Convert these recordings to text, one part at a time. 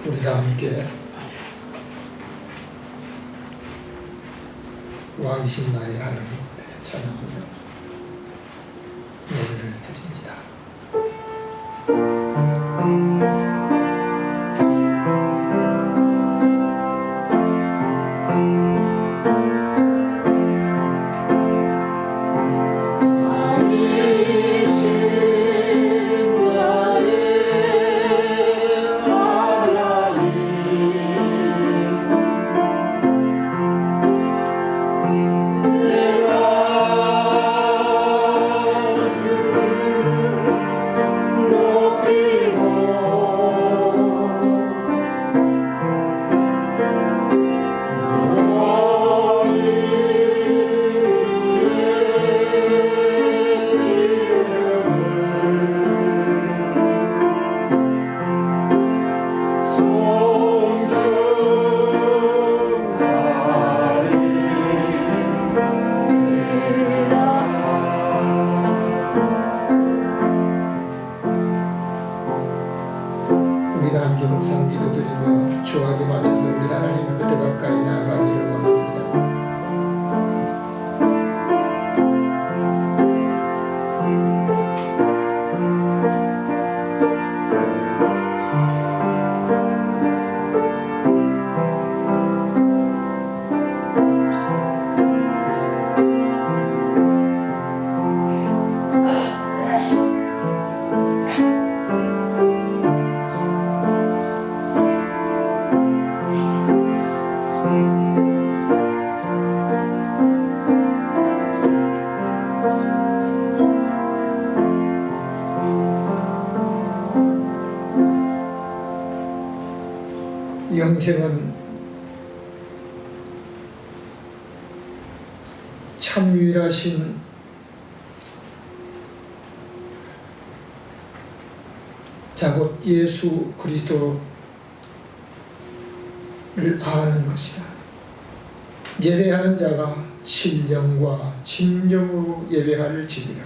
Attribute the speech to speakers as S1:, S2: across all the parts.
S1: 우리가 함께 왕이신 나의 하나님 앞에 찬양하며 예배를 드립니다. 함께 묵상 기도드리며 주하게 맞춰서 우리 하나님 앞에 더 가까이 나아가기를 원합니다. 영생은 참 유일하신 자곧 예수 그리스도를 아는 것이다. 예배하는 자가 신령과 진정으로 예배할 지니라.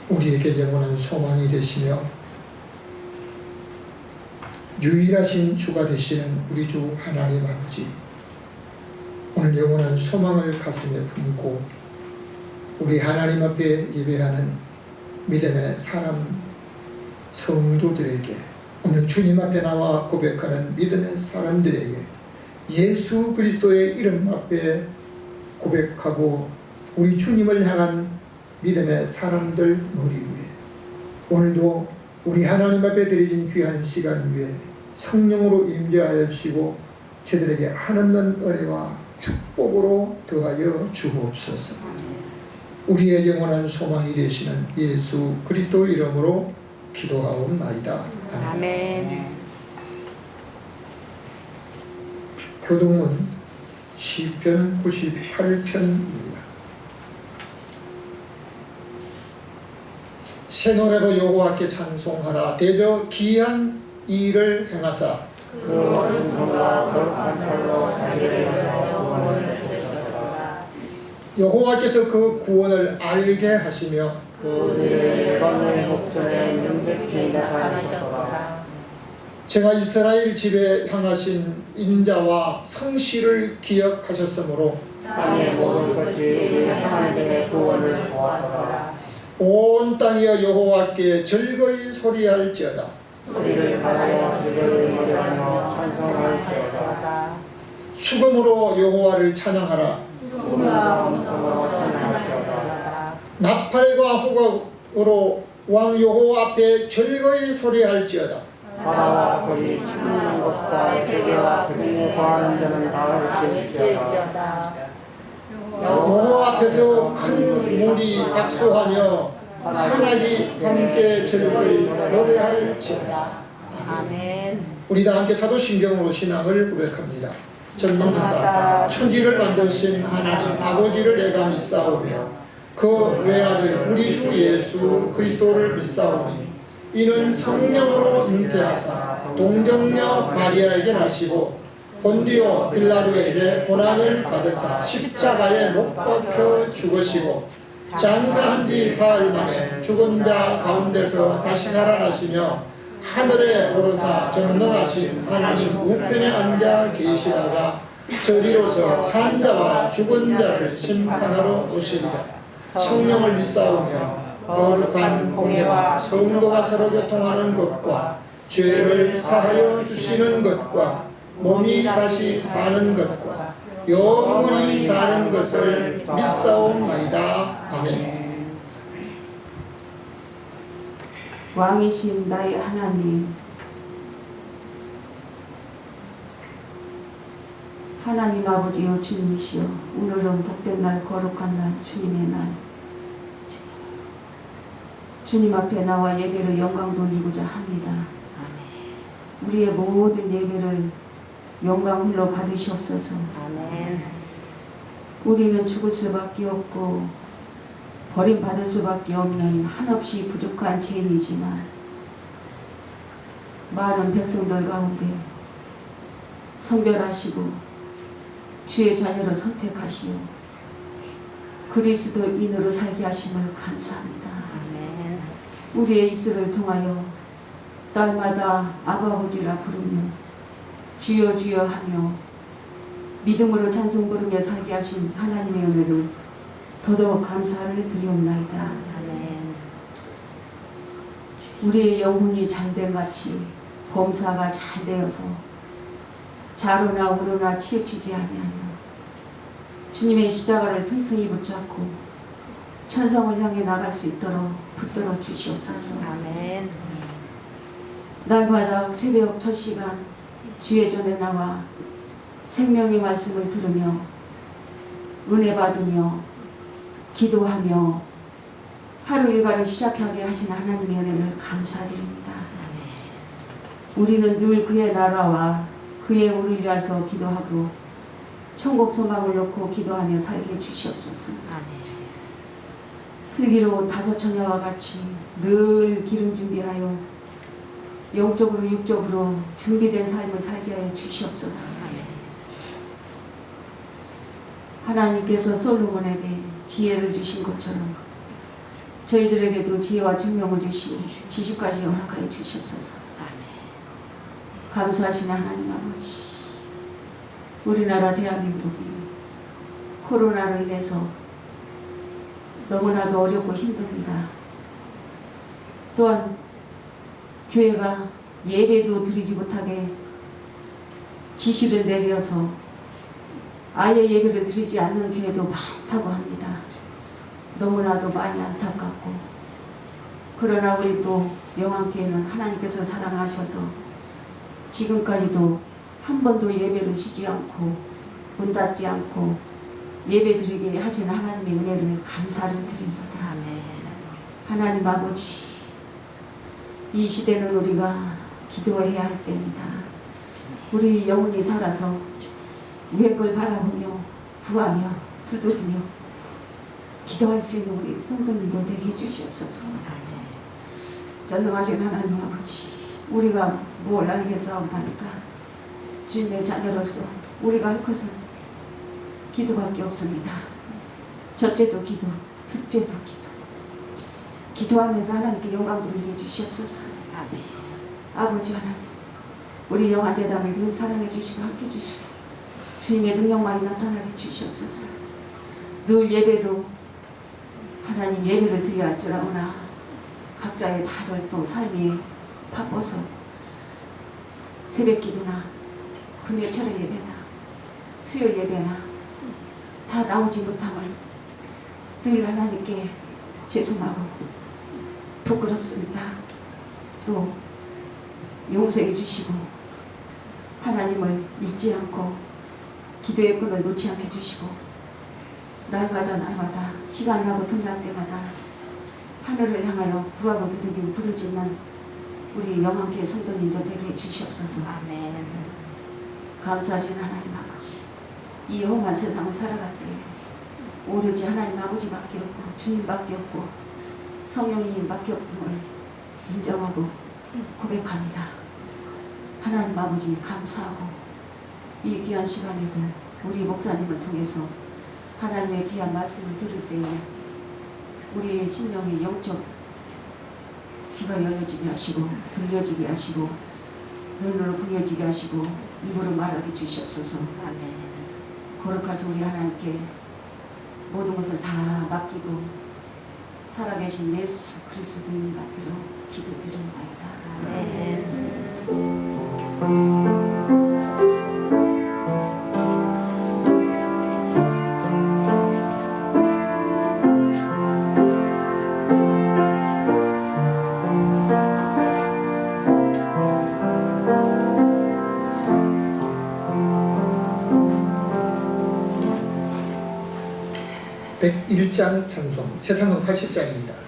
S1: 우리에게 영원한 소망이 되시며 유일하신 주가 되시는 우리 주 하나님 아버지, 오늘 영원한 소망을 가슴에 품고 우리 하나님 앞에 예배하는 믿음의 사람 성도들에게, 오늘 주님 앞에 나와 고백하는 믿음의 사람들에게 예수 그리스도의 이름 앞에 고백하고 우리 주님을 향한 믿음의 사람들 머리 위에 오늘도 우리 하나님 앞에 드려진 귀한 시간 위에 성령으로 임재하여 주시고 저들에게 한없는 은혜와 축복으로 더하여 주옵소서. 우리의 영원한 소망이 되시는 예수 그리스도 이름으로 기도하옵나이다.
S2: 아멘.
S1: 교동은 시편 98편입니다. 새 노래로 여호와께 찬송하라. 대저 기이한 일을 행하사
S2: 그 오른손과 거룩한 팔로 자기를 위하여 구원을 주셨도다.
S1: 여호와께서 그 구원을 알게 하시며
S2: 그 위를 일반론의 목전에 명백히 나타내셨도다.
S1: 제가 이스라엘 집에 향하신 인자와 성실을 기억하셨으므로
S2: 땅의 모든 것이 우리 하나님의 구원을 보았도다.
S1: 온 땅이여 여호와께 즐거이 소리할지어다.
S2: 소리를 받아여 즐거이 노래하며 찬송할지어다.
S1: 수금으로 여호와를 찬양하라.
S2: 수금과 음성으로 찬양할지어다.
S1: 나팔과 호각으로 왕 여호와 앞에 즐거이 소리할지어다.
S2: 바다와 거기 침노는 것과 세계와 그중에 거하는 자는 다 할지어다.
S1: 여호와 앞에서 큰 물이 박수하며 산악이 함께 즐거이 노래할지어다.
S2: 아멘.
S1: 우리 다 함께 사도신경으로 신앙을 고백합니다. 전능하사 천지를 만드신 하나님 아버지를 내가 믿사오며 그 외아들 우리 주 예수 그리스도를 믿사오니 이는 성령으로 잉태하사 동정녀 마리아에게 나시고 본디오 빌라도에게 고난을 받으사 십자가에 못 박혀 죽으시고 장사한 지 사흘 만에 죽은 자 가운데서 다시 살아나시며 하늘에 오르사 전능하신 하나님 우편에 앉아 계시다가 저리로서 산자와 죽은 자를 심판하러 오시리라. 성령을 믿사오며 거룩한 공예와 성도가 서로 교통하는 것과 죄를 사하여 주시는 것과 몸이 다시 사는 것과 영원히 사는 것을 믿사옵나이다. 아멘.
S3: 왕이신 나의 하나님, 하나님 아버지여 주님이시여, 오늘은 복된 날, 거룩한 날, 주님의 날, 주님 앞에 나와 예배를 영광 돌리고자 합니다. 우리의 모든 예배를 영광 홀로 받으시옵소서.
S2: 아멘.
S3: 우리는 죽을 수밖에 없고 버림받을 수밖에 없는 한없이 부족한 죄인이지만 많은 백성들 가운데 선별하시고 주의 자녀를 선택하시어 그리스도인으로 살게 하심을 감사합니다.
S2: 아멘.
S3: 우리의 입술을 통하여 딸마다 아버지라 부르며 주여 주여 하며 믿음으로 찬송 부르며 살게 하신 하나님의 은혜를 더더욱 감사를 드리옵나이다.
S2: 아멘.
S3: 우리의 영혼이 잘된 같이 범사가 잘 되어서 자로나 우로나 치우치지 아니하며 주님의 십자가를 튼튼히 붙잡고 천성을 향해 나갈 수 있도록 붙들어 주시옵소서.
S2: 아멘.
S3: 날마다 새벽 첫 시간 주의 전에 나와 생명의 말씀을 들으며 은혜 받으며 기도하며 하루 일과를 시작하게 하신 하나님의 은혜를 감사드립니다. 우리는 늘 그의 나라와 그의 우리를 위해서 기도하고 천국 소망을 놓고 기도하며 살게 주시옵소서.
S2: 아멘.
S3: 슬기로운 다섯 처녀와 같이 늘 기름 준비하여 영적으로 육적으로 준비된 삶을 살게 하여 주시옵소서. 하나님께서 솔로몬에게 지혜를 주신 것처럼 저희들에게도 지혜와 증명을 주시고 지식까지 허락하여 주시옵소서. 감사하신 하나님 아버지, 우리나라 대한민국이 코로나로 인해서 너무나도 어렵고 힘듭니다. 또한 교회가 예배도 드리지 못하게 지시를 내려서 아예 예배를 드리지 않는 교회도 많다고 합니다. 너무나도 많이 안타깝고, 그러나 우리 또 영암교회는 하나님께서 사랑하셔서 지금까지도 한 번도 예배를 쉬지 않고 문 닫지 않고 예배 드리게 하신 하나님의 은혜를 감사를 드립니다.
S2: 아멘.
S3: 하나님 아버지, 이 시대는 우리가 기도해야 할 때입니다. 우리 영혼이 살아서 위의 걸 바라보며 구하며 두드리며 기도할 수 있는 우리 성도님들 되게 해주시옵소서. 전능하신 하나님 아버지, 우리가 뭘 알겠사옵나이까? 주님의 자녀로서 우리가 할 것은 기도밖에 없습니다. 첫째도 기도, 둘째도 기도. 기도하면서 하나님께 영광 돌리게 해주시옵소서. 아버지 하나님, 우리 영화재단을 늘 사랑해 주시고 함께 주시고 주님의 능력만이 나타나게 주시옵소서. 늘 예배로 하나님 예배를 드려야 할 줄 아오나 각자의 다들 또 삶이 바빠서 새벽기도나 금요철의 예배나 수요일 예배나 다 나오지 못함을 늘 하나님께 죄송하고 부끄럽습니다. 또 용서해 주시고 하나님을 잊지 않고 기도의 끈을 놓지 않게 해주시고 날마다 시간 나고 틈날 때마다 하늘을 향하여 구하고 두드리고 부르짖는 우리 영암교회 성도님들 되게 해주시옵소서.
S2: 아멘.
S3: 감사하신 하나님 아버지, 이 험한 세상을 살아갈 때에 오로지 하나님 아버지밖에 없고 주님밖에 없고 성령님밖에 없음을 인정하고 고백합니다. 하나님 아버지 감사하고 이 귀한 시간에도 우리 목사님을 통해서 하나님의 귀한 말씀을 들을 때에 우리의 심령의 영적 귀가 열려지게 하시고 들려지게 하시고 눈으로 보여지게 하시고 입으로 말하게 주시옵소서. 거룩하신 우리 하나님께 모든 것을 다 맡기고 살아계신 예수 그리스도님 받들어 기도드린다이다.
S1: (101장) 찬송 새 찬송 80장입니다.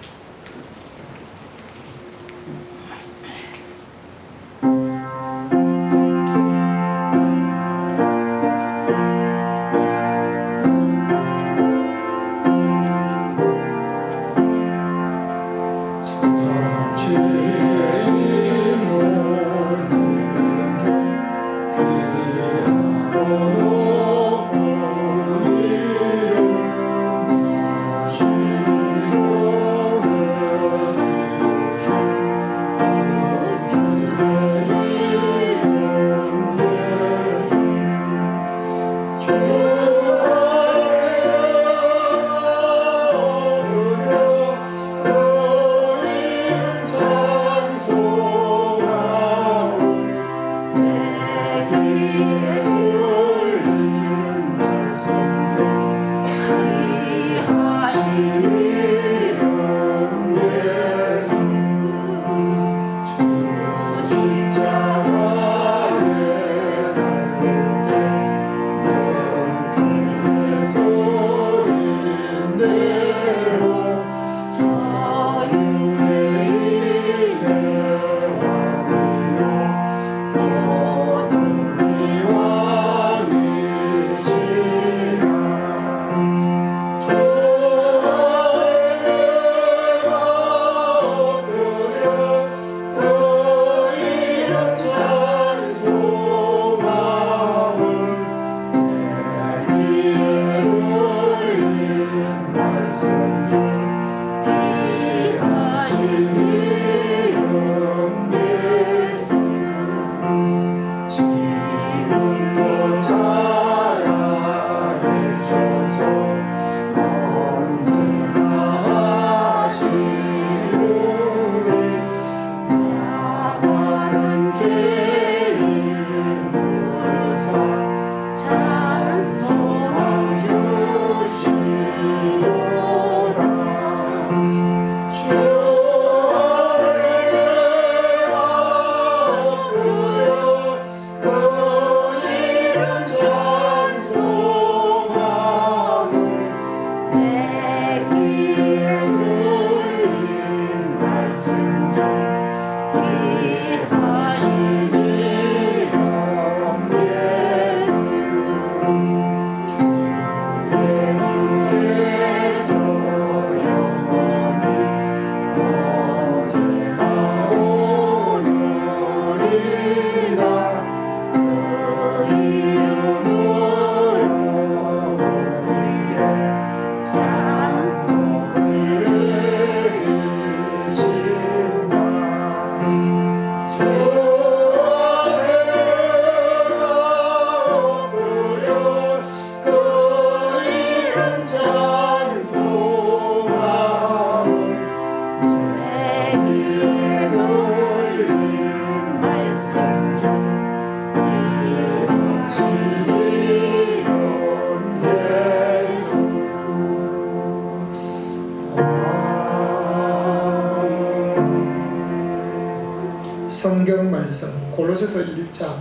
S1: 성경 말씀 골로새서 1장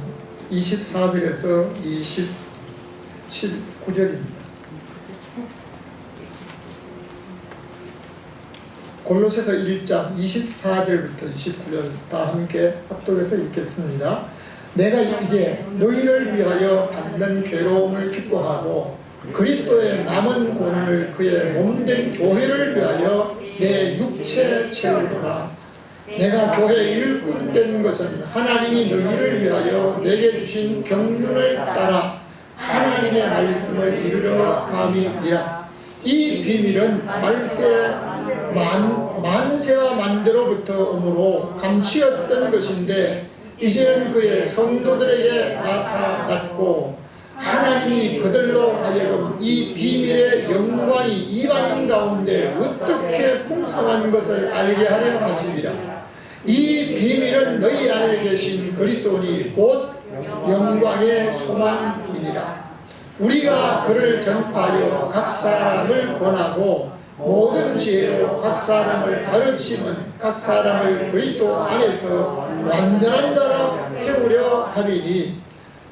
S1: 24절에서 29절입니다. 골로새서 1장 24절부터 29절 다 함께 합독해서 읽겠습니다. 내가 이제 너희를 위하여 받는 괴로움을 기뻐하고 그리스도의 남은 고난을 그의 몸된 교회를 위하여 내 육체에 채우노라. 내가 교회 일꾼 된 것은 하나님이 너희를 위하여 내게 주신 경륜을 따라 하나님의 말씀을 이루려 함이니라. 이 비밀은 말세만 만세와 만대로부터 오므로 감추었던 것인데 이제는 그의 성도들에게 나타났고 하나님이 그들로 하여금 이 비밀의 영광이 이방인 가운데 어떻게 풍성한 것을 알게 하려 하시니라. 이 비밀은 너희 안에 계신 그리스도니 곧 영광의 소망이니라. 우리가 그를 전파하여 각 사람을 권하고 모든 지혜로 각 사람을 가르치면 각 사람을 그리스도 안에서 완전한 자라 세우려 함이니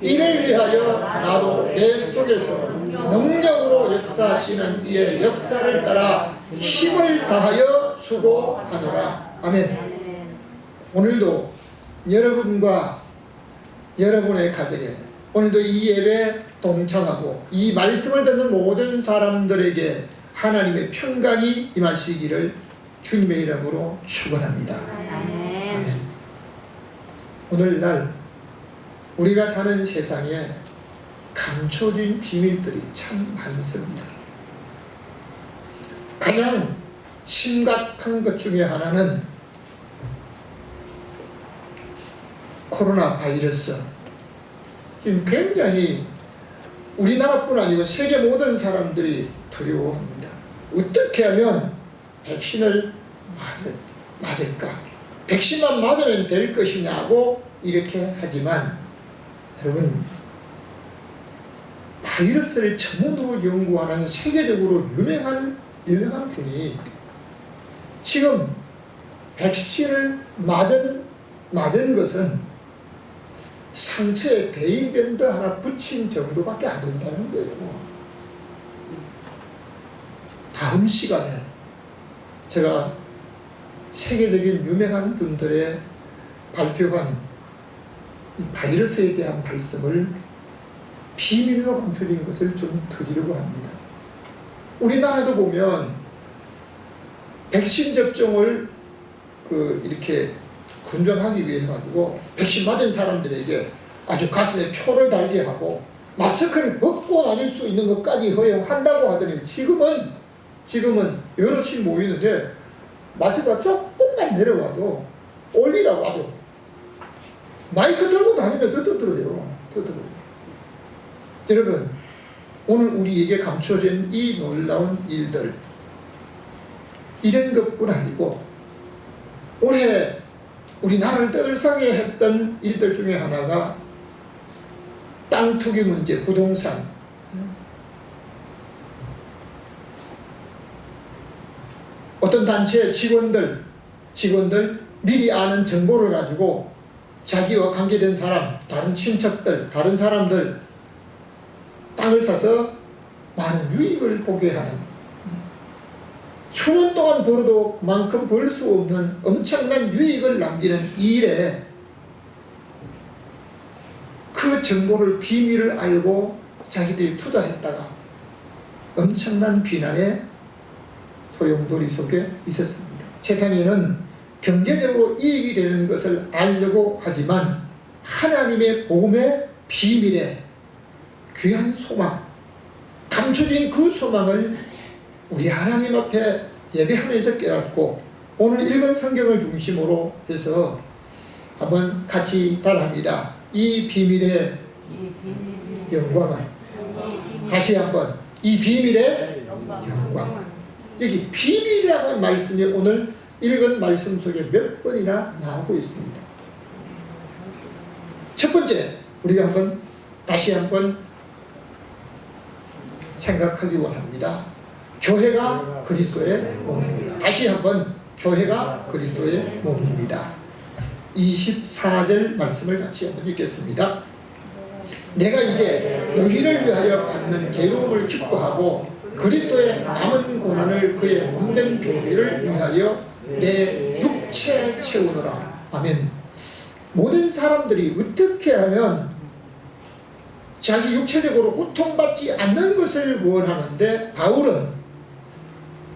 S1: 이를 위하여 나도 내 속에서 능력으로 역사하시는 이의 역사를 따라 힘을 다하여 수고하노라. 아멘. 오늘도 여러분과 여러분의 가정에 오늘도 이 예배에 동참하고 이 말씀을 듣는 모든 사람들에게 하나님의 평강이 임하시기를 주님의 이름으로 축원합니다. 아멘. 오늘날 우리가 사는 세상에 감춰진 비밀들이 참 많습니다. 가장 심각한 것 중에 하나는 코로나 바이러스. 지금 굉장히 우리나라뿐 아니고 세계 모든 사람들이 두려워합니다. 어떻게 하면 백신을 맞을까? 백신만 맞으면 될 것이냐고 이렇게 하지만 여러분, 바이러스를 전문으로 연구하는 세계적으로 유명한 분이 지금 백신을 맞은 것은 상처에 대인밴드 하나 붙인 정도밖에 안 된다는 거예요. 다음 시간에 제가 세계적인 유명한 분들의 발표한 이 바이러스에 대한 말씀을 비밀로 감춰진 것을 좀 드리려고 합니다. 우리나라도 보면 백신 접종을 이렇게 근정하기 위해 가지고 백신 맞은 사람들에게 아주 가슴에 표를 달게 하고 마스크를 벗고 다닐 수 있는 것까지 허용한다고 하더니 지금은 여럿이 모이는데 마스크가 조금만 내려와도 올리라고 하죠. 마이크 들고 다니면서 떠들어요. 여러분, 오늘 우리에게 감춰진 이 놀라운 일들, 이런 것뿐 아니고 올해 우리나라를 떠들썩하게 했던 일들 중에 하나가 땅 투기 문제, 부동산. 어떤 단체의 직원들 미리 아는 정보를 가지고 자기와 관계된 사람, 다른 친척들, 다른 사람들 땅을 사서 많은 유익을 보게 하는, 수년 동안 벌어도 그만큼 벌 수 없는 엄청난 유익을 남기는 이 일에 그 정보를 비밀을 알고 자기들이 투자했다가 엄청난 비난의 소용돌이 속에 있었습니다. 세상에는 경제적으로 이익이 되는 것을 알려고 하지만 하나님의 복음의 비밀에 귀한 소망, 감춰진 그 소망을 우리 하나님 앞에 예배하면서 깨닫고 오늘 읽은 성경을 중심으로 해서 한번 같이 따라합니다. 이 비밀의 영광을, 다시 한번 이 비밀의 영광을. 여기 비밀이라는 말씀이 오늘 읽은 말씀 속에 몇 번이나 나오고 있습니다. 첫 번째, 우리가 다시 한번 생각하기 원합니다. 교회가 그리스도의 몸입니다. 다시 한번, 교회가 그리스도의 몸입니다. 24절 말씀을 같이 한번 읽겠습니다. 내가 이제 너희를 위하여 받는 괴로움을 기뻐하고 그리스도의 남은 고난을 그의 몸된 교회를 위하여 내 육체에 채우노라. 아멘. 모든 사람들이 어떻게 하면 자기 육체적으로 고통받지 않는 것을 원하는데, 바울은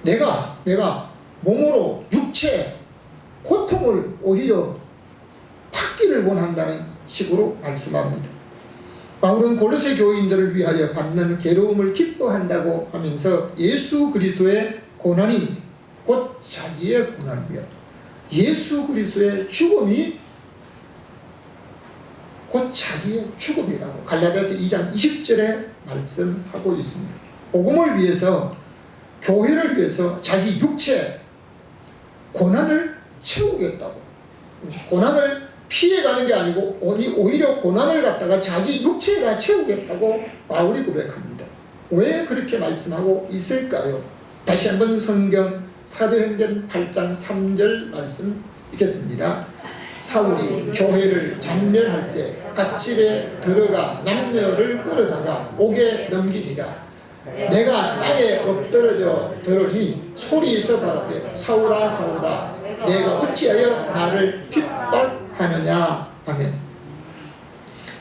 S1: 내가 몸으로 육체 고통을 오히려 받기를 원한다는 식으로 말씀합니다. 바울은 골로새 교인들을 위하여 받는 괴로움을 기뻐한다고 하면서 예수 그리스도의 고난이 곧 자기의 고난이며 예수 그리스도의 죽음이 곧 자기의 죽음이라고 갈라디아서 2장 20절에 말씀하고 있습니다. 복음을 위해서, 교회를 위해서 자기 육체 고난을 채우겠다고, 고난을 피해가는 게 아니고 오히려 고난을 갖다가 자기 육체가 채우겠다고 바울이 고백합니다. 왜 그렇게 말씀하고 있을까요? 다시 한번 성경 사도행전 8장 3절 말씀 읽겠습니다. 사울이 교회를 잔멸할 때 갓집에 들어가 남녀를 끌어다가 옥에 넘기니라. 내가 땅에 엎드러져 들으니 소리에서 바라되 사울아 사울아 내가 어찌하여 나를 핍박하느냐 하면,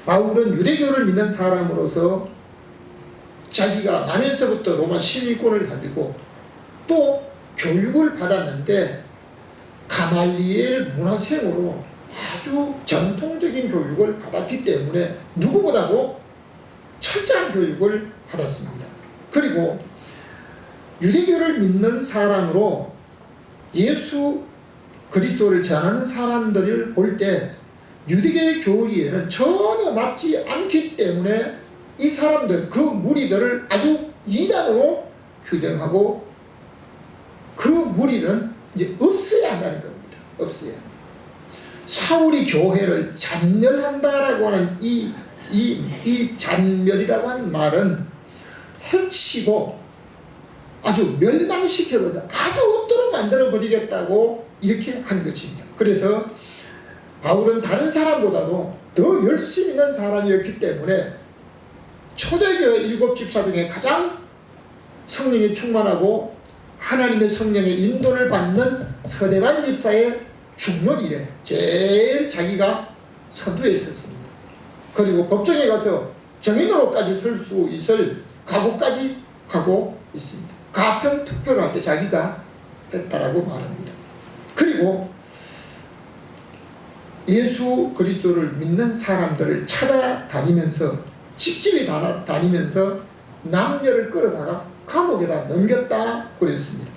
S1: 바울은 유대교를 믿는 사람으로서 자기가 나면서부터 로마 시민권을 가지고 또 교육을 받았는데 가말리엘 문화생으로 아주 전통적인 교육을 받았기 때문에 누구보다도 철저한 교육을 받았습니다. 그리고 유대교를 믿는 사람으로 예수 그리스도를 전하는 사람들을 볼 때 유대교의 교리에는 전혀 맞지 않기 때문에 이 사람들, 그 무리들을 아주 이단으로 규정하고 그 무리는 이제 없어야 한다는 겁니다. 없어야 합니다. 사울이 교회를 잔멸한다라고 하는 이 잔멸이라고 하는 말은 해치고 아주 멸망시켜버려, 아주 없도록 만들어버리겠다고 이렇게 한 것입니다. 그래서 바울은 다른 사람보다도 더 열심히 있는 사람이었기 때문에 초대교회 7집사 중에 가장 성령이 충만하고 하나님의 성령의 인도를 받는 서대반 집사의 중년일에 제일 자기가 선두에 있었습니다. 그리고 법정에 가서 정인으로까지 설 수 있을 각오까지 하고 있습니다. 가평 투표를 할 때 자기가 했다라고 말합니다. 그리고 예수 그리스도를 믿는 사람들을 찾아다니면서 집집이 다니면서 남녀를 끌어다가 감옥에다 넘겼다 그랬습니다.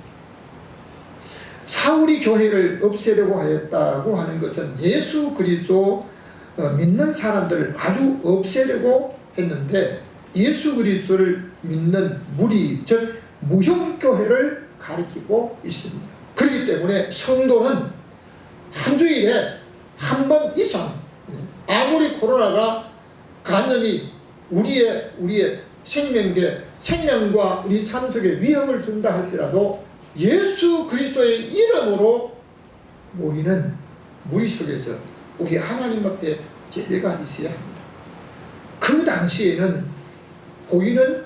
S1: 사울이 교회를 없애려고 하였다고 하는 것은 예수 그리스도 믿는 사람들을 아주 없애려고 했는데, 예수 그리스도를 믿는 무리, 즉 무형교회를 가리키고 있습니다. 그렇기 때문에 성도는 한 주일에 한 번 이상, 아무리 코로나가 감염이 우리의 생명과 우리 삶 속에 위험을 준다 할지라도 예수 그리스도의 이름으로 모이는 무리 속에서 우리 하나님 앞에 예배가 있어야 합니다. 그 당시에는 보이는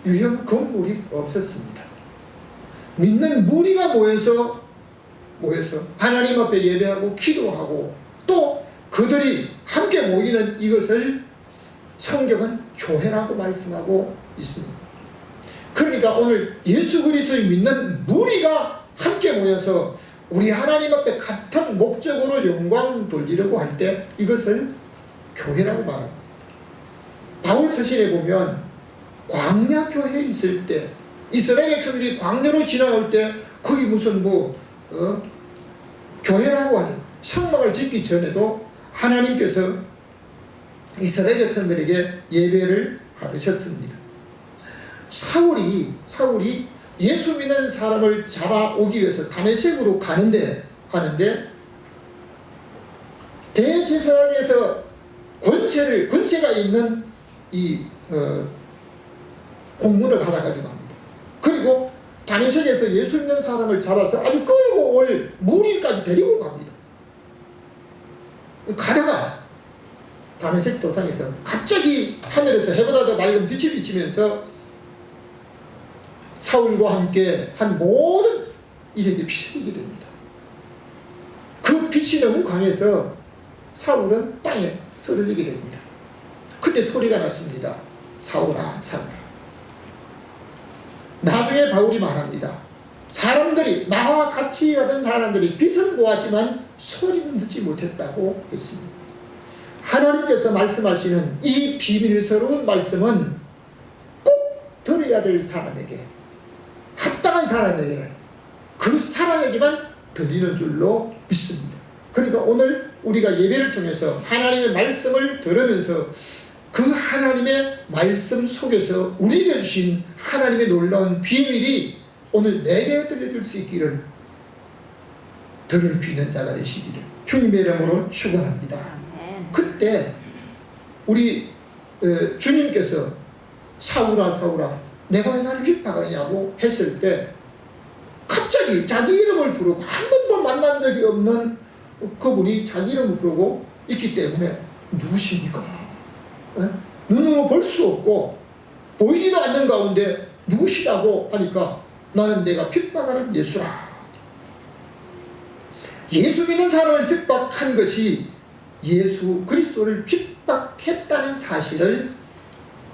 S1: 유형 건물이 없었습니다. 믿는 무리가 모여서 하나님 앞에 예배하고 기도하고 또 그들이 함께 모이는 이것을 성경은 교회라고 말씀하고 있습니다. 그러니까 오늘 예수 그리스도를 믿는 무리가 함께 모여서 우리 하나님 앞에 같은 목적으로 영광 돌리려고 할 때 이것을 교회라고 말합니다. 바울 서신에 보면 광야 교회에 있을 때 이스라엘 백성들이 광야로 지나올 때 거기 무슨 교회라고 하는 성막을 짓기 전에도 하나님께서 이스라엘 백성들에게 예배를 받으셨습니다. 사울이 예수 믿는 사람을 잡아오기 위해서 다메섹으로 가는데 대제사장에서 권세가 있는 이 공문을 받아가지고 합니다. 그리고 다메섹에서 예수 믿는 사람을 잡아서 아주 끌고 올 무리까지 데리고 갑니다. 가다가 다메섹 도상에서 갑자기 하늘에서 해보다 더 맑은 빛이 비치면서 사울과 함께 한 모든 일에게 빛이 되게 됩니다. 그 빛이 너무 강해서 사울은 땅에 쓰러지게 됩니다. 그때 소리가 났습니다. 사울아 사울아. 나중에 바울이 말합니다. 사람들이 나와 같이 가던 사람들이 빛은 보았지만 소리는 듣지 못했다고 했습니다. 하나님께서 말씀하시는 이 비밀스러운 말씀은 꼭 들어야 될 사람에게, 합당한 사람에게, 그 사람에게만 들리는 줄로 믿습니다. 그러니까 오늘 우리가 예배를 통해서 하나님의 말씀을 들으면서 그 하나님의 말씀 속에서 우리에게 주신 하나님의 놀라운 비밀이 오늘 내게 들려줄 수 있기를, 들을 귀 있는 자가 되시기를 주님의 이름으로 축원합니다. 그때 우리 주님께서 사울아 사울아 내가 왜 나를 핍박하냐고 했을 때 갑자기 자기 이름을 부르고, 한 번도 만난 적이 없는 그분이 자기 이름을 부르고 있기 때문에 누구십니까? 눈으로 볼 수 없고 보이지도 않는 가운데 누구시라고 하니까 나는 내가 핍박하는 예수라. 예수 믿는 사람을 핍박한 것이 예수 그리스도를 핍박했다는 사실을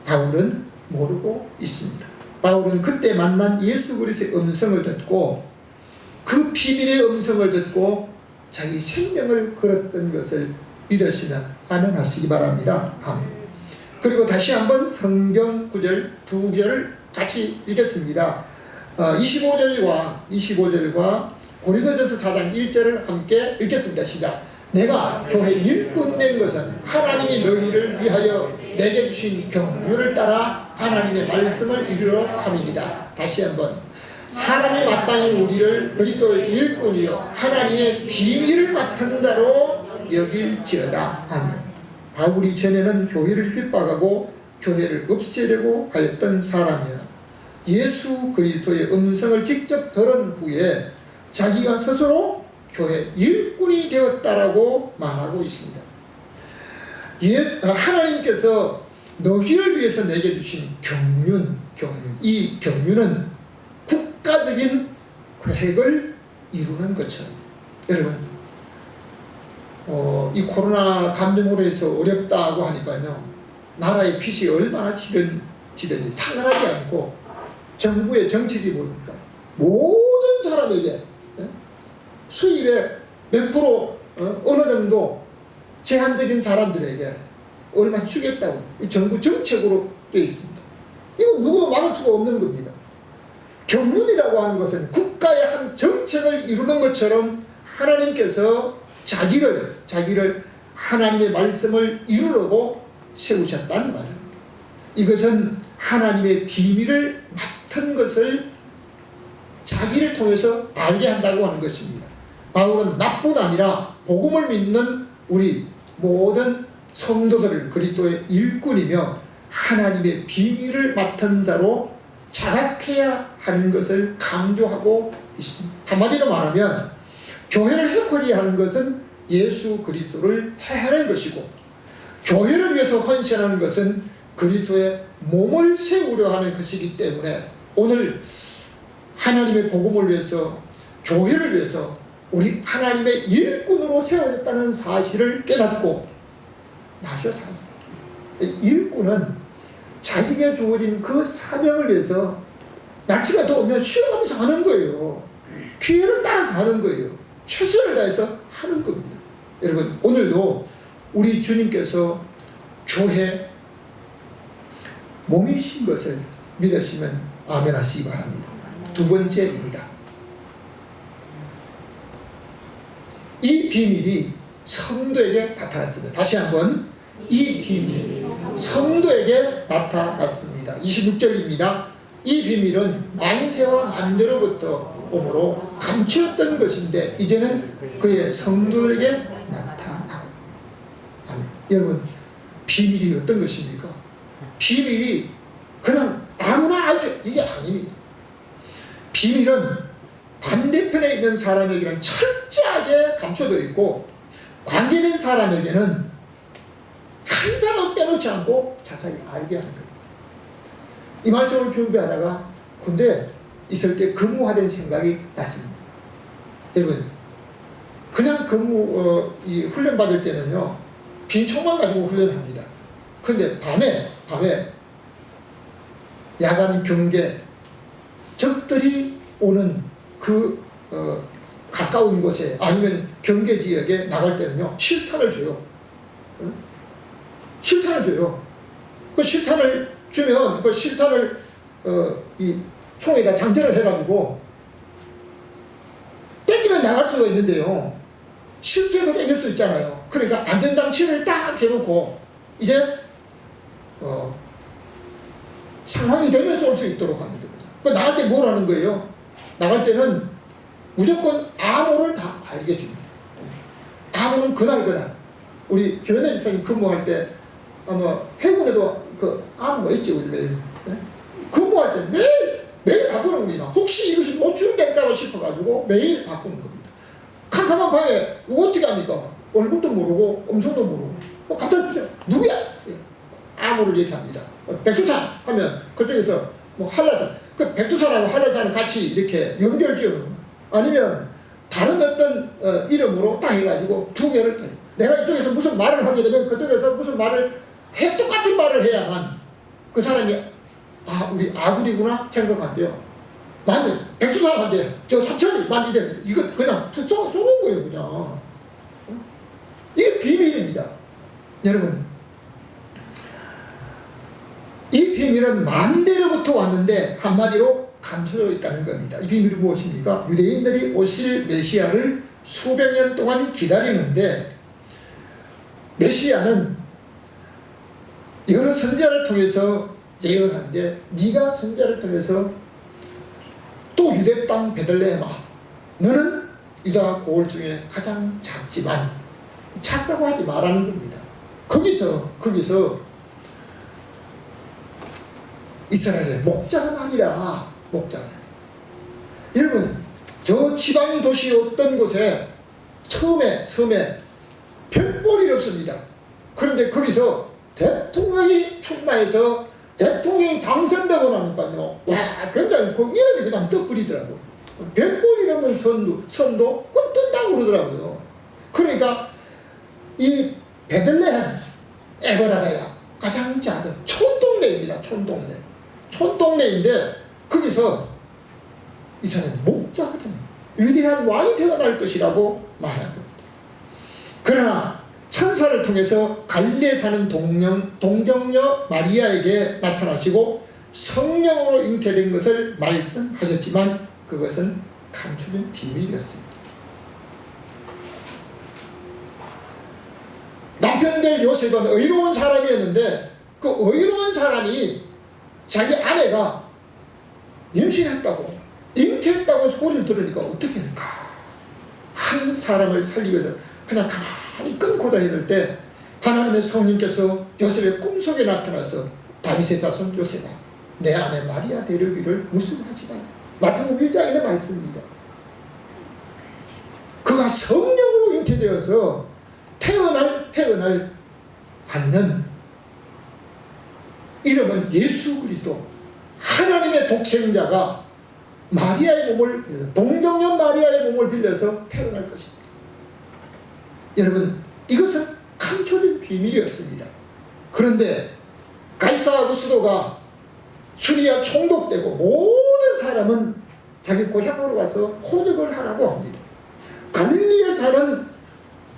S1: 바울은 모르고 있습니다. 바울은 그때 만난 예수 그리스도의 음성을 듣고 그 비밀의 음성을 듣고 자기 생명을 걸었던 것을 믿으시면 아멘 하시기 바랍니다. 아멘. 그리고 다시 한번 성경 구절 두 절을 같이 읽겠습니다. 25절과 고린도전서 4장 1절을 함께 읽겠습니다. 시작. 내가 교회 일꾼 된 것은 하나님이 너희를 위하여 내게 주신 경륜을 따라 하나님의 말씀을 이루려 함이니이다. 다시 한번. 사람이 마땅히 우리를 그리스도의 일꾼이요 하나님의 비밀을 맡은 자로 여길지어다. 아멘. 바울이 전에는 교회를 핍박하고 교회를 없애려고 하였던 사람이야. 예수 그리스도의 음성을 직접 들은 후에 자기가 스스로 교회 일꾼이 되었다라고 말하고 있습니다. 하나님께서 너희를 위해서 내게 주신 경륜, 이 경륜은 국가적인 계획을 이루는 것처럼, 여러분 이 코로나 감염으로 해서 어렵다고 하니까요, 나라의 빚이 얼마나 지든지 상관하지 않고 정부의 정책이 뭡니까? 모든 사람에게 수입의 몇 프로 어느 정도 제한적인 사람들에게 얼마 주겠다고 이 정부 정책으로 되어 있습니다. 이거 누구도 막을 수가 없는 겁니다. 경륜이라고 하는 것은 국가의 한 정책을 이루는 것처럼 하나님께서 자기를 하나님의 말씀을 이루려고 세우셨다는 말입니다. 이것은 하나님의 비밀을 맡은 것을 자기를 통해서 알게 한다고 하는 것입니다. 바울은 나뿐 아니라 복음을 믿는 우리 모든 성도들을 그리스도의 일꾼이며 하나님의 비밀을 맡은 자로 자각해야 하는 것을 강조하고 있습니다. 한마디로 말하면 교회를 해코리 하는 것은 예수 그리스도를 해하는 것이고, 교회를 위해서 헌신하는 것은 그리스도의 몸을 세우려 하는 것이기 때문에 오늘 하나님의 복음을 위해서, 교회를 위해서 우리 하나님의 일꾼으로 세워졌다는 사실을 깨닫고 나셔 삽니다. 일꾼은 자기에게 주어진 그 사명을 위해서 날씨가 더우면 쉬어가면서 하는 거예요. 기회를 따라서 하는 거예요. 최선을 다해서 하는 겁니다. 여러분, 오늘도 우리 주님께서 교회 몸이신 것을 믿으시면 아멘 하시기 바랍니다. 두 번째입니다. 이 비밀이 성도에게 나타났습니다. 다시 한번, 이 비밀이 성도에게 나타났습니다. 26절입니다. 이 비밀은 만세와 만대로부터 오므로 감추었던 것인데 이제는 그의 성도에게 나타나고. 아멘. 여러분, 비밀이 어떤 것입니까? 비밀이 그냥 아무나 알죠. 이게 아닙니다. 비밀은 반대편에 있는 사람에게는 철저하게 감춰져 있고, 관계된 사람에게는 한 사람 빼놓지 않고 자세히 알게 하는 거예요. 이 말씀을 준비하다가 군대에 있을 때 근무하던 생각이 났습니다. 여러분, 그냥 이 훈련 받을 때는요, 빈 총만 가지고 훈련을 합니다. 근데 밤에 야간 경계, 적들이 오는 가까운 곳에 아니면 경계 지역에 나갈 때는요, 실탄을 줘요. 실탄을 줘요. 그 실탄을 주면 그 실탄을 이 총에다 장전을 해가지고 나갈 수가 있는데요. 실수해도 땡길 수 있잖아요. 그러니까 안전장치를 딱 해놓고 이제 상황이 되면 쏠 수 있도록 하는 겁니다. 그 나갈 때 뭘 하는 거예요? 나갈 때는 무조건 암호를 다 알게 줍니다. 암호는 그날 우리 조현애 집사님 근무할 때 아마 해군에도 그 암호가 있지 우리 매일 근무할 때 매일 바꾸는 겁니다. 혹시 이것이 노출될까 싶어가지고 매일 바꾸는 겁니다. 캄캄한 밤에 어떻게 합니까? 얼굴도 모르고 음성도 모르고 갑자기 누구야? 암호를 얘기합니다. 백두산 하면 그쪽에서 뭐 한라산 그 백두산하고 한라산은 같이 이렇게 연결지어놓는 아니면 다른 어떤 이름으로 딱 해가지고 두 개를 내가 이쪽에서 무슨 말을 하게 되면 그쪽에서 무슨 말을 똑같은 말을 해야만 그 사람이 우리 아구리구나 생각한대요. 만들 백두산 한대 저 사천이 만들대 이거 그냥 쏘는 거예요 그냥. 이게 비밀입니다. 여러분 이 비밀은 만대로부터 왔는데 한마디로 감춰져 있다는 겁니다. 이 비밀이 무엇입니까? 유대인들이 오실 메시아를 수백 년 동안 기다리는데 메시아는 여러 선지자를 통해서 예언하는데 네가 선지자를 통해서 또 유대 땅 베들레헴아 너는 유다 고을 중에 가장 작지만 작다고 하지 말라는 겁니다. 거기서 이스라엘의 목자가 아니라 목자가 여러분 저 지방 도시 어떤 곳에 섬에 별볼일이 없습니다. 그런데 거기서 대통령이 출마해서 대통령이 당선되고 나니까요 와 굉장히 그 이름이 그냥 떠버리더라고요. 별볼일 없는 섬도 꼭 뜬다고 그러더라고요. 그러니까 이 베들레헴 에버라다야 가장 작은 촌동네입니다. 촌동네인데 거기서 이스라엘 목자가 됩니다. 위대한 왕이 태어날 것이라고 말한 겁니다. 그러나 천사를 통해서 갈릴리에 사는 동정녀 마리아에게 나타나시고 성령으로 잉태된 것을 말씀하셨지만 그것은 감추는 비밀이었습니다. 남편 될 요셉은 의로운 사람이었는데 그 의로운 사람이 자기 아내가 임신했다고 잉태했다고 소리를 들으니까 어떻게 할까? 한 사람을 살리기 위해서 그냥 가만히 끊고 다닐 때 하나님의 성령께서 요셉의 꿈속에 나타나서 다윗의 자손 요셉아 내 아내 마리아 데려기를 무슨 하지 마. 마태복음 1장의 말씀입니다. 그가 성령으로 잉태되어서 태어날 않는 이름은 예수 그리스도 하나님의 독생자가 마리아의 몸을 동정녀 마리아의 몸을 빌려서 태어날 것입니다. 여러분 이것은 감춰진 비밀이었습니다. 그런데 가이사 아구스도가 수리아 총독되고 모든 사람은 자기 고향으로 가서 호적을 하라고 합니다. 갈릴리에 사는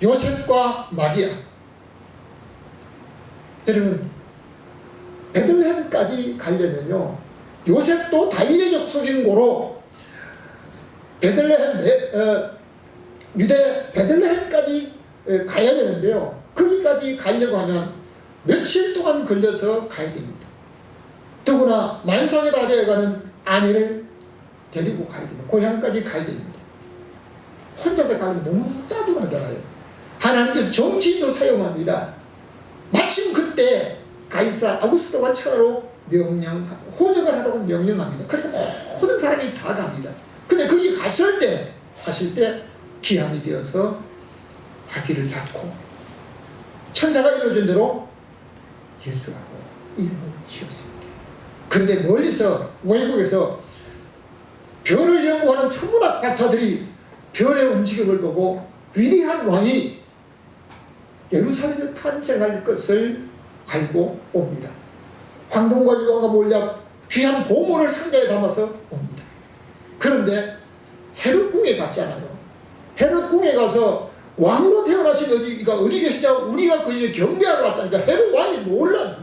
S1: 요셉과 마리아 여러분 베들레헴까지 가려면요 요셉도 다윗의 족속인 고로 유대 베들레헴까지 가야 되는데요 거기까지 가려고 하면 며칠 동안 걸려서 가야 됩니다. 더구나 만삭에 다 되어가는 아내를 데리고 가야 됩니다. 고향까지 가야 됩니다. 혼자서 가면 너무 따분하잖아요. 하나님께서 정치인도 사용합니다. 마침 그때 가이사 아구스토가 차로 호적을 하라고 명령합니다. 그러니까 모든 사람이 다 갑니다. 근데 거기 갔을 때 기한이 되어서 아기를 낳고 천사가 이루어진 대로 예수라고 이름을 지었습니다. 그런데 멀리서 외국에서 별을 연구하는 천문학 박사들이 별의 움직임을 보고 위대한 왕이 예루살렘에 탄생할 것을 알고 옵니다. 황금과 유황과 몰약 귀한 보물을 상자에 담아서 옵니다. 그런데 헤롯 궁에 갔잖아요. 헤롯 궁에 가서 왕으로 태어나신 어디가 어디 계시냐 우리가 그에게 경배하러 왔다니까 헤롯 왕이 몰라.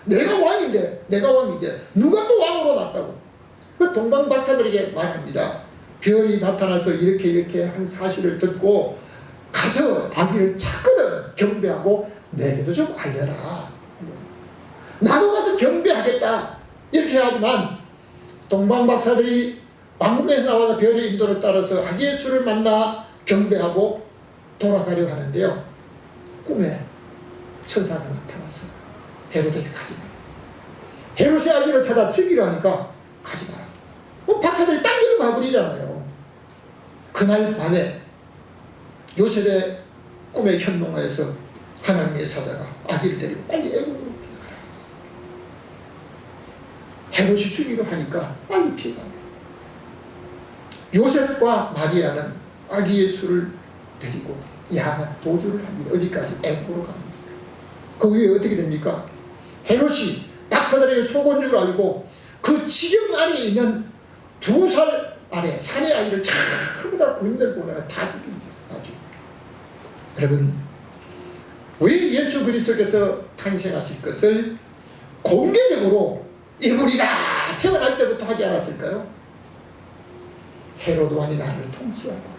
S1: 내가 왕인데 누가 또 왕으로 났다고. 그 동방 박사들에게 말합니다. 별이 나타나서 이렇게 한 사실을 듣고 가서 아기를 찾거든. 경배하고 내게도 좀 알려라. 나도 가서 경배하겠다. 이렇게 하지만 동방 박사들이 왕궁에서 나와서 별의 인도를 따라서 아기 예수를 만나 경배하고 돌아가려고 하는데요. 꿈에 천사가 나타나서 헤로데에게 가지 마라. 헤롯의 아기를 찾아 죽이려 하니까 가지 마라. 박사들이 딴 길로 가버리잖아요. 그날 밤에 요셉의 꿈에 현몽하여서 하나님의 사자가 아기를 데리고 빨리 애굽으로 가라. 헤롯이 죽이려 하니까 빨리 피해가. 요셉과 마리아는 아기 예수를 데리고 야간 도주를 합니다. 어디까지? 애굽으로 갑니다. 그 위에 어떻게 됩니까? 헤롯이 박사들에게 속은 줄 알고 그 지경 안에 있는 2살 아래 사내 아이를 전부 다 군인들 보내라 다 죽입니다. 여러분, 왜 예수 그리스도께서 탄생하실 것을 공개적으로 이구리가 태어날 때부터 하지 않았을까요? 헤롯 왕이 나를 통치하고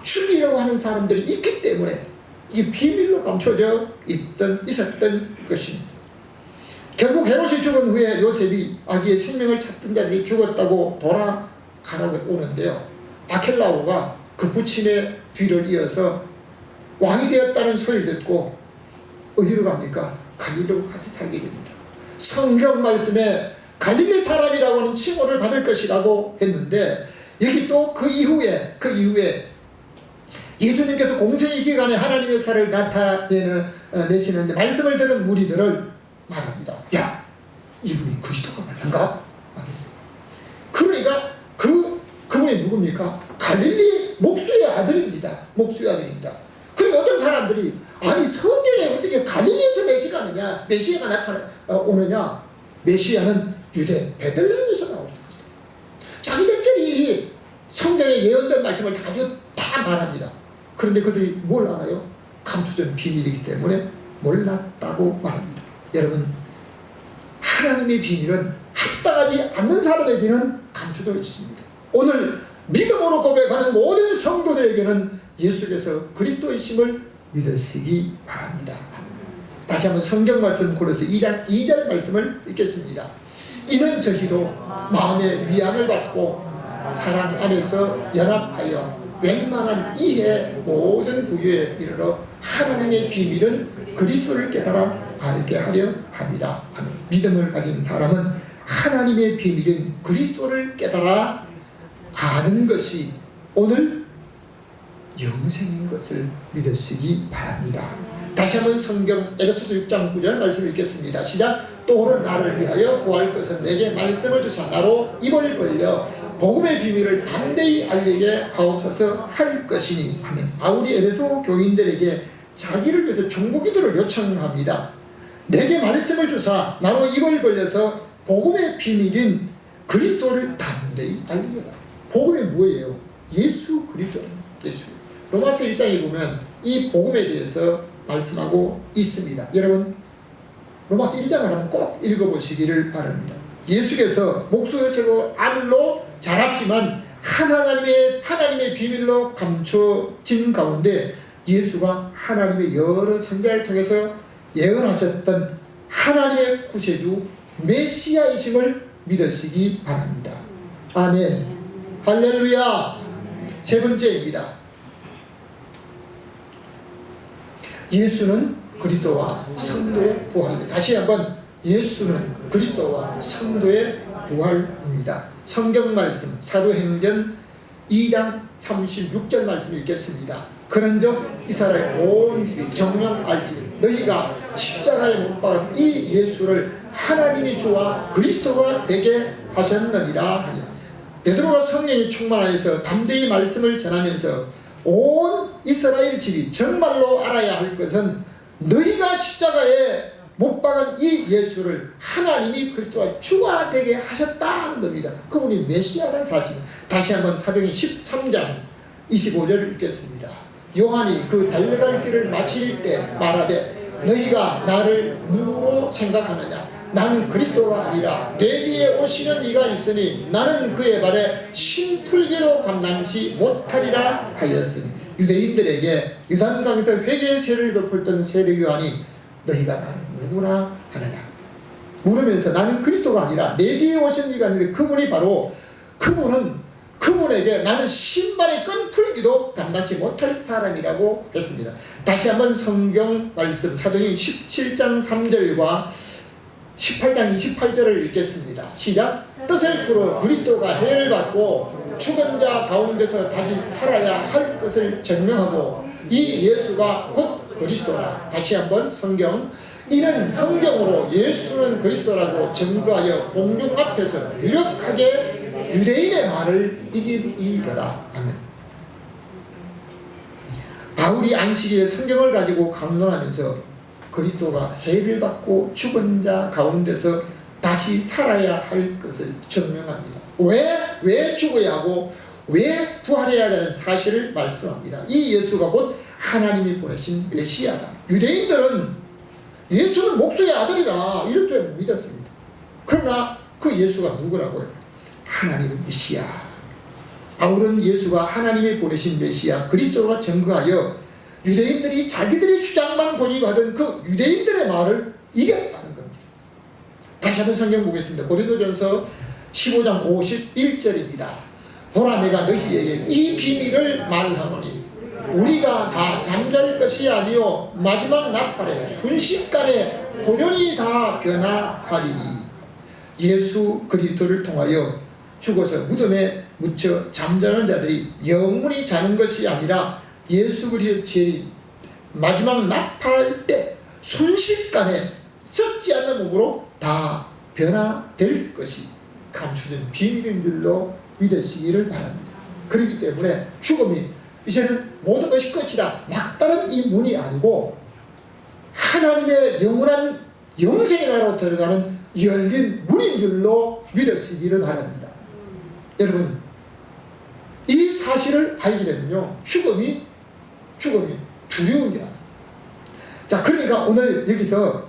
S1: 죽이려고 하는 사람들이 있기 때문에 이게 비밀로 감춰져 있었던 것입니다. 결국 헤롯이 죽은 후에 요셉이 아기의 생명을 찾던 자들이 죽었다고 돌아가라고 오는데요. 아켈라오가 그 부친의 뒤를 이어서 왕이 되었다는 소리를 듣고 어디로 갑니까? 갈릴리로 가서 살게 됩니다. 성경 말씀에 갈릴리 사람이라고 하는 칭호를 받을 것이라고 했는데 여기 또 그 이후에 예수님께서 공생의 기간에 하나님의 역사를 나타내시는데 말씀을 들은 무리들을 말합니다. 야, 이분이 그리스도가 맞는가? 그러니까 그분이 누굽니까? 갈릴리 목수의 아들입니다. 그리고 어떤 사람들이 아니 성경에 어떻게 갈릴리에서 메시아가 오느냐? 메시아는 유대 베들레헴에서 나오는 것이다. 자기들끼리 성경에 예언된 말씀을 가지고 다 말합니다. 그런데 그들이 뭘 알아요? 감춰진 비밀이기 때문에 몰랐다고 말합니다. 여러분, 하나님의 비밀은 합당하지 않는 사람에게는 감춰져 있습니다. 오늘 믿음으로 고백하는 모든 성도들에게는 예수께서 그리스도이심을 믿으시기 바랍니다. 다시 한번 성경 말씀 고려서 2절 말씀을 읽겠습니다. 이는 저희로 마음의 위안을 받고 사랑 안에서 연합하여 웬만한 이해 모든 부유에 이르러 하나님의 비밀은 그리스도를 깨달아 알게 하려 합니다. 믿음을 가진 사람은 하나님의 비밀인 그리스도를 깨달아 아는 것이 오늘 영생인 것을 믿으시기 바랍니다. 다시 한번 성경 에베소서 6장 9절 말씀 읽겠습니다. 시작. 또는 나를 위하여 구할 것은 내게 말씀을 주사 나로 입을 벌려 복음의 비밀을 담대히 알리게 하옵소서 할 것이니. 아멘. 바울이 에베소 교인들에게 자기를 위해서 중보기도를 요청합니다. 내게 말씀을 주사 나로 입을 벌려서 복음의 비밀인 그리스도를 담대히 알리라. 복음이 뭐예요? 예수 그리스도입니다. 예수. 로마서 1장에 보면 이 복음에 대해서 말씀하고 있습니다. 여러분, 로마서 1장을 한번 꼭 읽어보시기를 바랍니다. 예수께서 목수에서 아들로 자랐지만 하나님의 비밀로 감춰진 가운데 예수가 하나님의 여러 선지자를 통해서 예언하셨던 하나님의 구세주 메시아이심을 믿으시기 바랍니다. 아멘. 할렐루야. 세 번째입니다. 예수는 그리스도와 성도의 부활입니다. 다시 한번 예수는 그리스도와 성도의 부활입니다. 성경 말씀 사도행전 2장 36절 말씀 읽겠습니다. 그런즉 이스라엘 온 집이 정령알지 너희가 십자가에 못 박은 이 예수를 하나님이 주와 그리스도가 되게 하셨느니라 하니. 베드로가 성령이 충만하여서 담대히 말씀을 전하면서 온 이스라엘 집이 정말로 알아야 할 것은 너희가 십자가에 못 박은 이 예수를 하나님이 그리스도가 주가 되게 하셨다는 겁니다. 그분이 메시아라는 사실. 다시 한번 사도행전 13장 25절을 읽겠습니다. 요한이 그 달려갈 길을 마칠 때 말하되 너희가 나를 누구로 생각하느냐? 나는 그리스도가 아니라 내 뒤에 오시는 이가 있으니 나는 그의 발에 심풀기도 감당치 못하리라 하였으니 유대인들에게 유단강에서 회개의 세를 덮었던 세례요한이 너희가 나를 누구나 하느냐 물으면서 나는 그리스도가 아니라 내 뒤에 오신 이가 있는데 그분이 바로 그분에게 나는 신발의 끈풀기도 감당치 못할 사람이라고 했습니다. 다시 한번 성경 말씀 사도행 17장 3절과 18장 28절을 읽겠습니다. 시작. 뜻을 풀어 그리스도가 해를 받고 죽은 자 가운데서 다시 살아야 할 것을 증명하고 이 예수가 곧 그리스도라. 다시 한번 성경. 이는 성경으로 예수는 그리스도라고 증거하여 공중 앞에서 유력하게 유대인의 말을 이기리라. 아멘. 바울이 안식일에 성경을 가지고 강론하면서 그리스도가 해를 받고 죽은 자 가운데서 다시 살아야 할 것을 증명합니다. 왜 죽어야 하고 왜 부활해야 하는 사실을 말씀합니다. 이 예수가 곧 하나님이 보내신 메시아다. 유대인들은 예수는 목소의 아들이다 이럴 줄 믿었습니다. 그러나 그 예수가 누구라고요? 하나님의 메시아. 바울은 예수가 하나님이 보내신 메시아 그리스도가 증거하여 유대인들이 자기들의 주장만 고집하던 그 유대인들의 말을 이겼다는 겁니다. 다시 한번 성경 보겠습니다. 고린도전서 15장 51절입니다. 보라 내가 너희에게 이 비밀을 말하노니 우리가 다 잠잘 것이 아니요 마지막 나팔에 순식간에 호련히 다 변화하리니 예수 그리스도를 통하여 죽어서 무덤에 묻혀 잠자는 자들이 영원히 자는 것이 아니라 예수 그리스도의 제일 마지막 나팔 때 순식간에 썩지 않는 몸으로 다 변화될 것이 감추된 비밀인 줄로 믿으시기를 바랍니다. 그렇기 때문에 죽음이 이제는 모든 것이 끝이다 막다른 이 문이 아니고 하나님의 영원한 영생의 나라로 들어가는 열린 문인 줄로 믿으시기를 바랍니다. 여러분 이 사실을 알게 되면요 죽음이 두려운 게 아니에요. 자 그러니까 오늘 여기서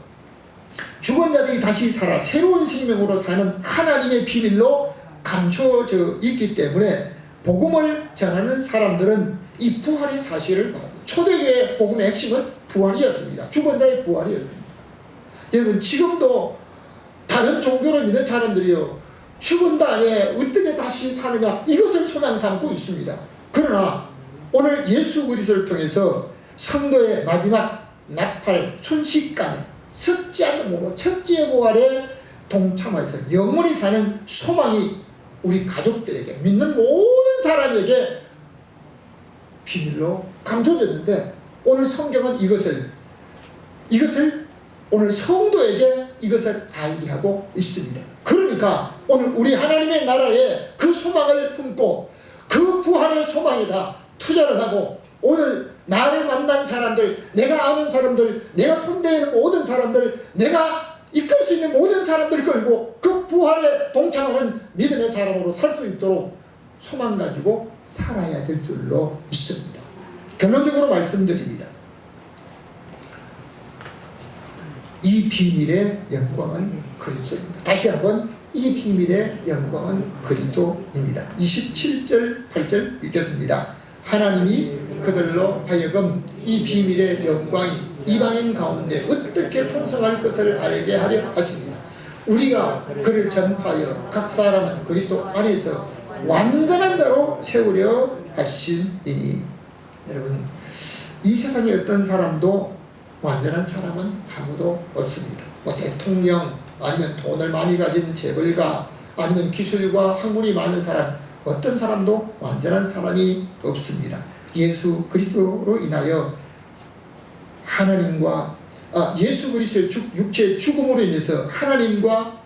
S1: 죽은 자들이 다시 살아 새로운 생명으로 사는 하나님의 비밀로 감춰져 있기 때문에 복음을 전하는 사람들은 이 부활의 사실을 말합니다. 초대교회 복음의 핵심은 부활이었습니다. 죽은 자의 부활이었습니다. 여러분 지금도 다른 종교를 믿는 사람들이요 죽은 다음에 어떻게 다시 사느냐 이것을 소망 삼고 있습니다. 그러나 오늘 예수 그리스도를 통해서 성도의 마지막 나팔 순식간에 썩지 않는 몸으로 첫째 부활에 동참해서 영원히 사는 소망이 우리 가족들에게 믿는 모든 사람에게 비밀로 감춰졌는데 오늘 성경은 이것을 오늘 성도에게 이것을 알게 하고 있습니다. 그러니까 오늘 우리 하나님의 나라에 그 소망을 품고 그 부활의 소망에다 투자를 하고 오늘 나를 만난 사람들, 내가 아는 사람들, 내가 손대는 모든 사람들, 내가 이끌 수 있는 모든 사람들 끌고 그 부활에 동참하는 믿음의 사람으로 살 수 있도록 소망 가지고 살아야 될 줄로 믿습니다. 결론적으로 말씀드립니다. 이 비밀의 영광은 그리스도입니다. 다시 한번 이 비밀의 영광은 그리스도입니다. 27절 8절 읽겠습니다. 하나님이 그들로 하여금 이 비밀의 영광이 이방인 가운데 어떻게 풍성할 것을 알게 하려 하십니다. 우리가 그를 전파하여 각 사람은 그리스도 안에서 완전한 자로 세우려 하시니. 여러분 이 세상에 어떤 사람도 완전한 사람은 아무도 없습니다. 뭐 대통령 아니면 돈을 많이 가진 재벌가 아니면 기술과 학문이 많은 사람 어떤 사람도 완전한 사람이 없습니다. 예수 그리스도로 인하여 하나님과 예수 그리스도의 육체의 죽음으로 인해서 하나님과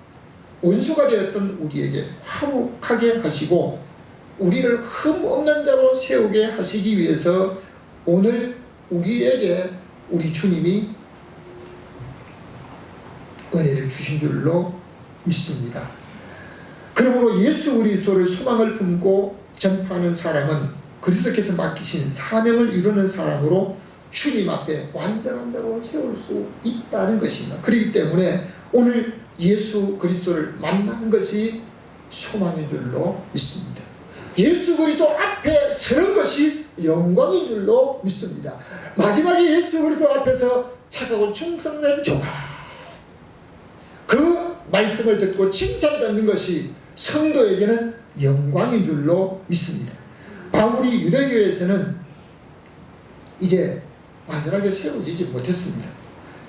S1: 원수가 되었던 우리에게 화목하게 하시고 우리를 흠없는 자로 세우게 하시기 위해서 오늘 우리에게 우리 주님이 은혜를 주신 줄로 믿습니다. 그러므로 예수 그리스도를 소망을 품고 전파하는 사람은 그리스도께서 맡기신 사명을 이루는 사람으로 주님 앞에 완전한 자로 세울 수 있다는 것입니다. 그렇기 때문에 오늘 예수 그리스도를 만나는 것이 소망인 줄로 믿습니다. 예수 그리스도 앞에 서는 것이 영광인 줄로 믿습니다. 마지막에 예수 그리스도 앞에서 차가운 충성된 종아, 그 말씀을 듣고 칭찬 듣는 것이 성도에게는 영광인 줄로 믿습니다. 바울이 유대교에서는 이제 완전하게 세워지지 못했습니다.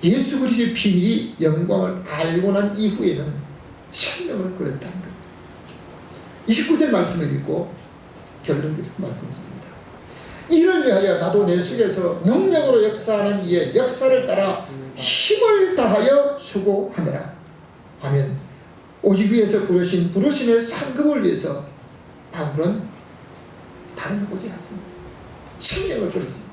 S1: 예수 그리스도의 비밀이 영광을 알고 난 이후에는 생명을 걸었다는 것. 29절 말씀을 읽고 결론 말씀드립니다. 이를 위하여 나도 내 속에서 능력으로 역사하는 이의 역사를 따라 힘을 다하여 수고하느라 하면, 오직 위에서 부르신 부르심의 상급을 위해서 바울은 다른 곳에 갔습니다. 생명을 걸었습니다.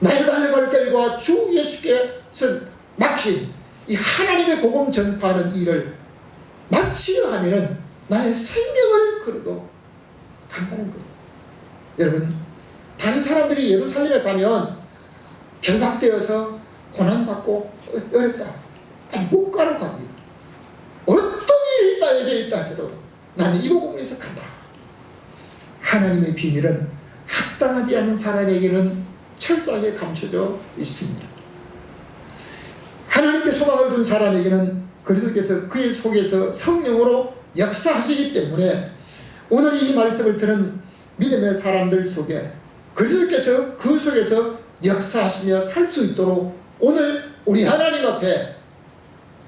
S1: 나의 달려갈 길과 주 예수께서 맡긴 이 하나님의 복음 전파하는 일을 마치려 하면은 나의 생명을 걸어도 간다는 거예요. 여러분, 다른 사람들이 예루살렘에 가면 결박되어서 고난받고 어렵다, 아니 못 가라고 합니다. 어떤 일이 있다, 이게 있다 하더라도 나는 이 복음을 위해서 간다. 하나님의 비밀은 합당하지 않는 사람에게는 철저하게 감춰져 있습니다. 하나님께 소망을 둔 사람에게는 그리스도께서 그의 속에서 성령으로 역사하시기 때문에 오늘 이 말씀을 들은 믿음의 사람들 속에 그리스도께서 그 속에서 역사하시며 살 수 있도록 오늘 우리 하나님 앞에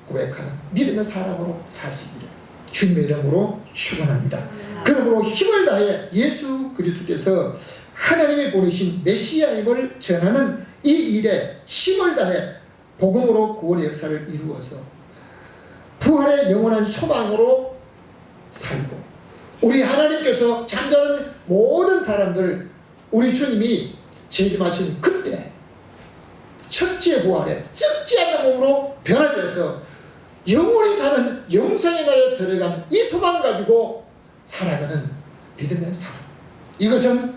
S1: 고백하는 믿음의 사람으로 사시기를 주님의 이름으로 축원합니다. 그러므로 힘을 다해 예수 그리스도께서 하나님이 보내신 메시아임을 전하는 이 일에 힘을 다해 복음으로 구원의 역사를 이루어서 부활의 영원한 소망으로 살고, 우리 하나님께서 잠자는 모든 사람들 우리 주님이 재림하신 그때 첫째 부활에 썩지 않는 몸으로 변화되어서 영원히 사는 영생의 날에 들어간 이 소망 가지고 살아가는 믿음의 사람, 이것은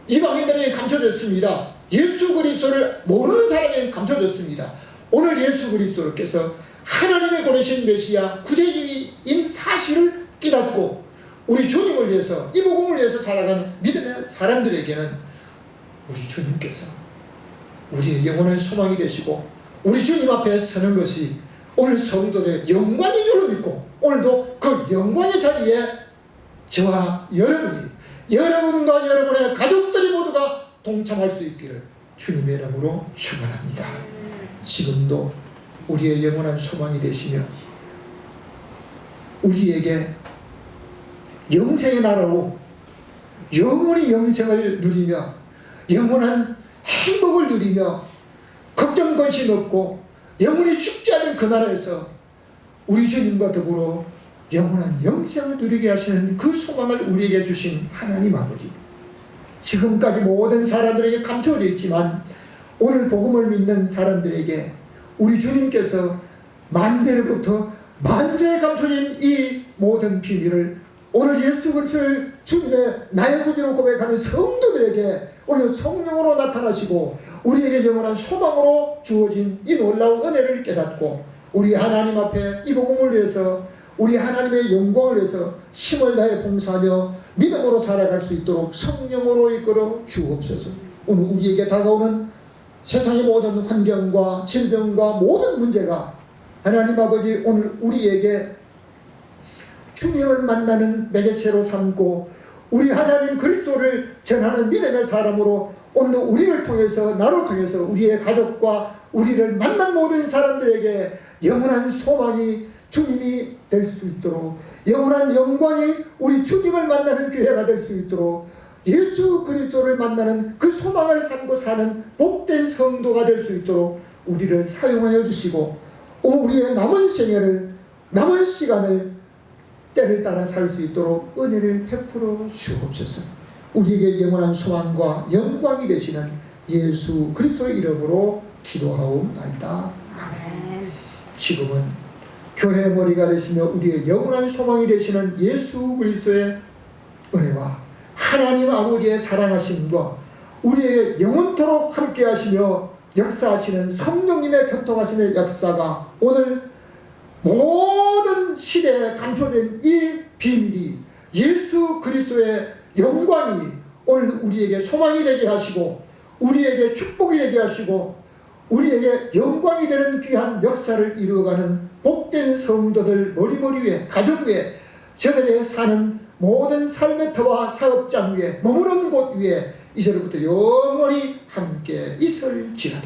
S1: 이방인들에게 감춰졌습니다. 예수 그리스도를 모르는 사람에게 감춰졌습니다. 오늘 예수 그리스도께서 하나님이 보내신 메시아 구세주인 사실을 깨닫고 우리 주님을 위해서, 이 복음을 위해서 살아가는 믿음의 사람들에게는 우리 주님께서 우리의 영원한 소망이 되시고 우리 주님 앞에 서는 것이 오늘 성도의 영광인 줄로 믿고, 오늘도 그 영광의 자리에 저와 여러분이, 여러분과 여러분의 가족들이 모두가 동참할 수 있기를 주님의 이름으로 축원합니다. 지금도 우리의 영원한 소망이 되시며 우리에게 영생의 나라로 영원히 영생을 누리며 영원한 행복을 누리며 걱정 근심 없고 영원히 죽지 않은 그 나라에서 우리 주님과 더불어 영원한 영생을 누리게 하시는 그 소망을 우리에게 주신 하나님 아버지, 지금까지 모든 사람들에게 감춰져 있지만 오늘 복음을 믿는 사람들에게 우리 주님께서 만대로부터 만세에 감춰진 이 모든 비밀을 오늘 예수 그리스도를 주님의 나의 구주로 고백하는 성도들에게 오늘 성령으로 나타나시고 우리에게 영원한 소망으로 주어진 이 놀라운 은혜를 깨닫고 우리 하나님 앞에 이 복음을 위해서, 우리 하나님의 영광을 위해서 힘을 다해 봉사하며 믿음으로 살아갈 수 있도록 성령으로 이끌어 주옵소서. 오늘 우리에게 다가오는 세상의 모든 환경과 질병과 모든 문제가 하나님 아버지 오늘 우리에게 주님을 만나는 매개체로 삼고 우리 하나님 그리스도를 전하는 믿음의 사람으로 오늘 우리를 통해서, 나를 통해서 우리의 가족과 우리를 만난 모든 사람들에게 영원한 소망이 주님이 될 수 있도록, 영원한 영광이 우리 주님을 만나는 교회가 될 수 있도록, 예수 그리스도를 만나는 그 소망을 삼고 사는 복된 성도가 될 수 있도록 우리를 사용하여 주시고 우리의 남은 생애를, 남은 시간을 때를 따라 살 수 있도록 은혜를 베풀어 주옵소서. 우리에게 영원한 소망과 영광이 되시는 예수 그리스도의 이름으로 기도하옵나이다. 아멘. 지금은 교회의 머리가 되시며 우리의 영원한 소망이 되시는 예수 그리스도의 은혜와 하나님 아버지의 사랑하심과 우리에게 영원토록 함께 하시며 역사하시는 성령님의 교통하심의 역사가 오늘 모든 시대에 감춰진 이 비밀이 예수 그리스도의 영광이 오늘 우리에게 소망이 되게 하시고 우리에게 축복이 되게 하시고 우리에게 영광이 되는 귀한 역사를 이루어가는 복된 성도들 머리머리 위에 가정 위에 저들의 사는 모든 삶의 터와 사업장 위에 머무는 곳 위에 이제로부터 영원히 함께 있을지라도